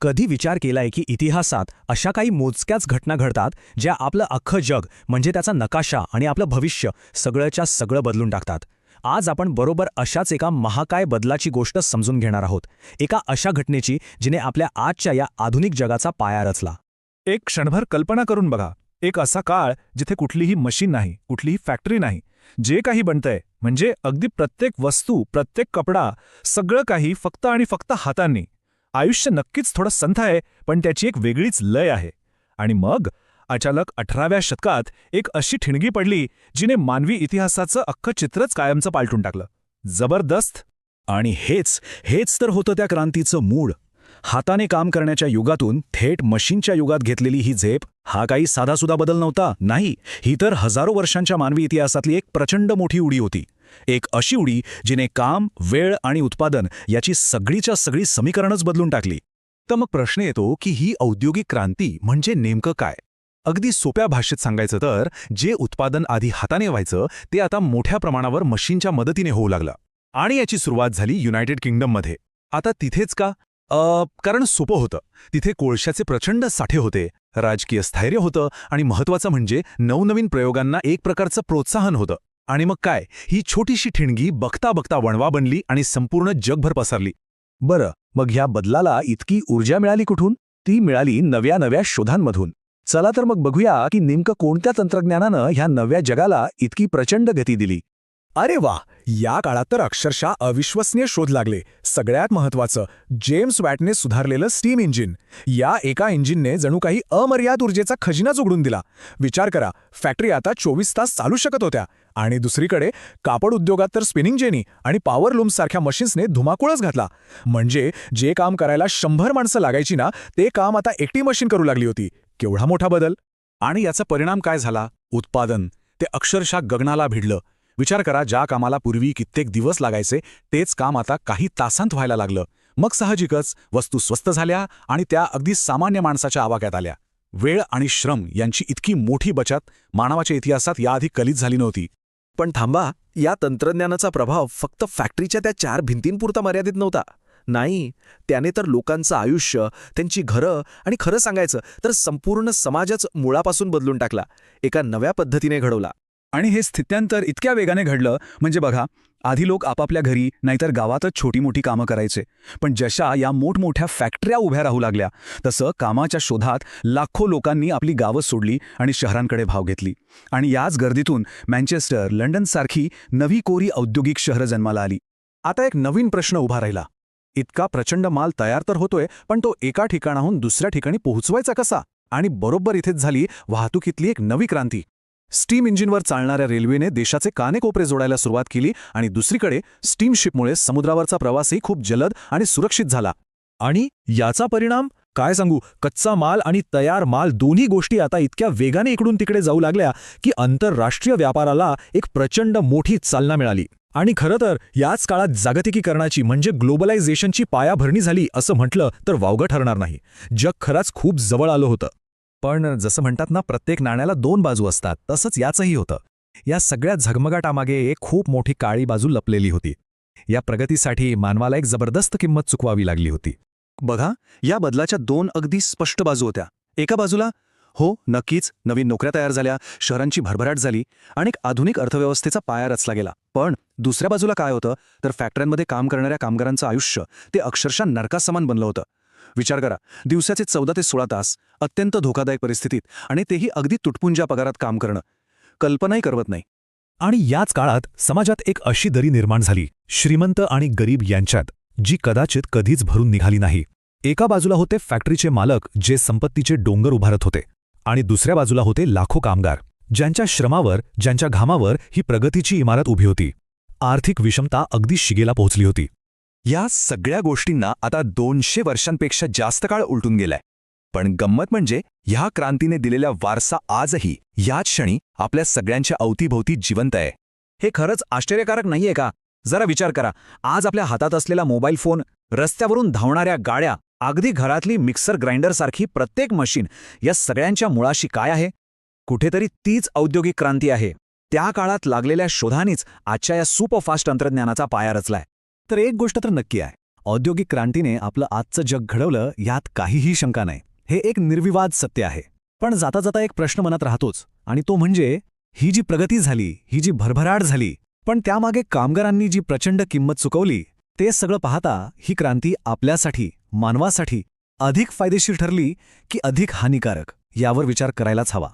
कधी विचार केलाय की इतिहासात अशा काही मोजक्याच घटना घडतात ज्या आपलं अख्खं जग म्हणजे त्याचा नकाशा आणि आपलं भविष्य सगळंच्या सगळं बदलून टाकतात. आज आपण बरोबर अशाच एका महाकाय बदलाची गोष्ट समजून घेणार आहोत, एका अशा घटनेची जिने आपल्या आजच्या या आधुनिक जगाचा पाया रचला. एक क्षणभर कल्पना करून बघा, एक असा काळ जिथे कुठलीही मशीन नाही, कुठलीही फॅक्टरी नाही. जे काही बनतंय म्हणजे अगदी प्रत्येक वस्तू, प्रत्येक कपडा, सगळं काही फक्त आणि फक्त हातांनी. आयुष्य नक्कीच थोडं संथ आहे, पण त्याची एक वेगळीच लय आहे. आणि मग अचानक 18व्या शतकात एक अशी ठिणगी पडली जिने मानवी इतिहासाचं अख्खं चित्रच कायमचं पालटून टाकलं. जबरदस्त. आणि हेच तर होतं त्या क्रांतीचं मूळ. हाताने काम करण्याच्या युगातून थेट मशीनच्या युगात घेतलेली ही झेप हा काही साधासुधा बदल नव्हता. नाही, ही तर हजारो वर्षांच्या मानवी इतिहासातली एक प्रचंड मोठी उडी होती. एक अशी उडी जिने काम, वेळ आणि उत्पादन याची सगळीच्या सगळी समीकरणच बदलून टाकली. तर मग प्रश्न येतो की ही औद्योगिक क्रांती म्हणजे नेमकं काय? अगदी सोप्या भाषेत सांगायचं तर जे उत्पादन आधी हाताने व्हायचं ते आता मोठ्या प्रमाणावर मशीनच्या मदतीने होऊ लागलं. आणि याची सुरुवात झाली युनायटेड किंगडममध्ये. आता तिथेच का? कारण सोपं होतं. तिथे कोळशाचे प्रचंड साठे होते, राजकीय स्थैर्य होतं आणि महत्त्वाचं म्हणजे नवनवीन प्रयोगांना एक प्रकारचं प्रोत्साहन होतं. आणि मग काय, ही छोटीशी ठिणगी बघता बघता वणवा बनली आणि संपूर्ण जगभर पसरली. बरं, मग ह्या बदलाला इतकी ऊर्जा मिळाली कुठून? ती मिळाली नव्या शोधांमधून. चला तर मग बघूया की नेमकं कोणत्या तंत्रज्ञानानं ह्या नव्या जगाला इतकी प्रचंड गती दिली. अरे वा, या काळात तर अक्षरशः अविश्वसनीय शोध लागले. सगळ्यात महत्त्वाचं, जेम्स वॅटने सुधारलेलं स्टीम इंजिन. या एका इंजिनने जणू काही अमर्याद ऊर्जेचा खजिनाच उघडून दिला. विचार करा, फॅक्टरी आता 24 तास चालू शकत होत्या. आणि दुसरीकडे कापड उद्योगात तर स्पिनिंग जेनी आणि पॉवर लूम्ससारख्या मशीन्सने धुमाकूळच घातला. म्हणजे जे काम करायला 100 माणसं लागायची ना, ते काम आता एकटी मशीन करू लागली होती. केवढा मोठा बदल! आणि याचा परिणाम काय झाला? उत्पादन ते अक्षरशः गगनाला भिडलं. विचार करा, ज्या कामाला पूर्वी कित्येक दिवस लागायचे तेच काम आता काही तासांत व्हायला लागलं. मग साहजिकच वस्तू स्वस्त झाल्या आणि त्या अगदी सामान्य माणसाच्या आवाक्यात आल्या. वेळ आणि श्रम यांची इतकी मोठी बचत मानवाच्या इतिहासात याआधी कधीच झाली नव्हती. पण थांबा, या तंत्रज्ञानाचा प्रभाव फक्त फॅक्टरीच्या त्या 4 भिंतींपुरता मर्यादित नव्हता. नाही, त्याने तर लोकांचं आयुष्य, त्यांची घरं आणि खरं सांगायचं तर संपूर्ण समाजच मुळापासून बदलून टाकला, एका नव्या पद्धतीने घडवला. आणि हे स्थित्यांतर इतक्या वेगाने घडलं म्हणजे बघा, आधी लोक आपापल्या घरी नाहीतर गावातच छोटी मोठी कामं करायचे. पण जशा या मोठमोठ्या फॅक्टऱ्या उभ्या राहू लागल्या तसं कामाच्या शोधात लाखो लोकांनी आपली गावं सोडली आणि शहरांकडे धाव घेतली. आणि याच गर्दीतून मँचेस्टर, लंडनसारखी नवी कोरी औद्योगिक शहरं जन्माला आली. आता एक नवीन प्रश्न उभा राहिला. इतका प्रचंड माल तयार तर होतोय, पण तो एका ठिकाणाहून दुसऱ्या ठिकाणी पोहोचवायचा कसा? आणि बरोबर इथेच झाली वाहतुकीतली एक नवी क्रांती. स्टीम इंजिनवर चालणाऱ्या रेल्वेने देशाचे कानेकोपरे जोडायला सुरुवात केली आणि दुसरीकडे स्टीमशिपमुळे समुद्रावरचा प्रवासही खूप जलद आणि सुरक्षित झाला. आणि याचा परिणाम काय सांगू, कच्चा माल आणि तयार माल दोन्ही गोष्टी आता इतक्या वेगाने इकडून तिकडे जाऊ लागल्या की आंतरराष्ट्रीय व्यापाराला एक प्रचंड मोठी चालना मिळाली. आणि खरं तर याच काळात जागतिकीकरणाची म्हणजे ग्लोबलायझेशनची पायाभरणी झाली असं म्हटलं तर वावगं ठरणार नाही. जग खरंच खूप जवळ आलं होतं. पण जसं म्हणतात ना, प्रत्येक नाण्याला 2 बाजू असतात, तसंच याचंही होतं. या सगळ्या झगमगाटामागे एक खूप मोठी काळी बाजू लपलेली होती. या प्रगतीसाठी मानवाला एक जबरदस्त किंमत चुकवावी लागली होती. बघा, या बदलाच्या 2 अगदी स्पष्ट बाजू होत्या. एका बाजूला हो नक्कीच नवीन नोकऱ्या तयार झाल्या, शहरांची भरभराट झाली आणि एक आधुनिक अर्थव्यवस्थेचा पाया रचला गेला. पण दुसऱ्या बाजूला काय होतं तर फॅक्टऱ्यांमध्ये काम करणाऱ्या कामगारांचं आयुष्य ते अक्षरशः नरकासमान बनलं होतं. विचार करा, दिवसाचे 14 ते 16 तास अत्यंत धोकादायक परिस्थितीत आणि तेही अगदी तुटपुंज्या पगारात काम करणं, कल्पनाही करवत नाही. आणि याच काळात समाजात एक अशी दरी निर्माण झाली श्रीमंत आणि गरीब यांच्यात, जी कदाचित कधीच भरून निघाली नाही. एका बाजूला होते फॅक्टरीचे मालक जे संपत्तीचे डोंगर उभारत होते आणि दुसऱ्या बाजूला होते लाखो कामगार ज्यांच्या श्रमावर, ज्यांच्या घामावर ही प्रगतीची इमारत उभी होती. आर्थिक विषमता अगदी शिगेला पोहोचली होती. या सगळ्या गोष्टींना आता 200 वर्षांपेक्षा जास्त काळ उलटून गेलाय. पण गंमत म्हणजे ह्या क्रांतीने दिलेला वारसा आजही याच क्षणी आपल्या सगळ्यांच्या अवतीभोवती जिवंत आहे. हे खरंच आश्चर्यकारक नाहीये का? जरा विचार करा, आज आपल्या हातात असलेला मोबाईल फोन, रस्त्यावरून धावणाऱ्या गाड्या, अगदी घरातली मिक्सर ग्राइंडरसारखी प्रत्येक मशीन, या सगळ्यांच्या मुळाशी काय आहे? कुठेतरी तीच औद्योगिक क्रांती आहे. त्या काळात लागलेल्या शोधानीच आजच्या या सुपरफास्ट तंत्रज्ञानाचा पाया रचलाय. तर एक गोष्ट तर नक्की आहे, औद्योगिक क्रांतीने आपलं आजचं जग घडवलं यात काहीही शंका नाही. हे एक निर्विवाद सत्य आहे. पण जाता जाता एक प्रश्न मनात राहतोच, आणि तो म्हणजे ही जी प्रगती झाली, ही जी भरभराट झाली, पण त्यामागे कामगारांनी जी प्रचंड किंमत चुकवली, ते सगळं पाहता ही क्रांती आपल्यासाठी, मानवासाठी अधिक फायदेशीर ठरली की अधिक हानिकारक, यावर विचार करायलाच हवा.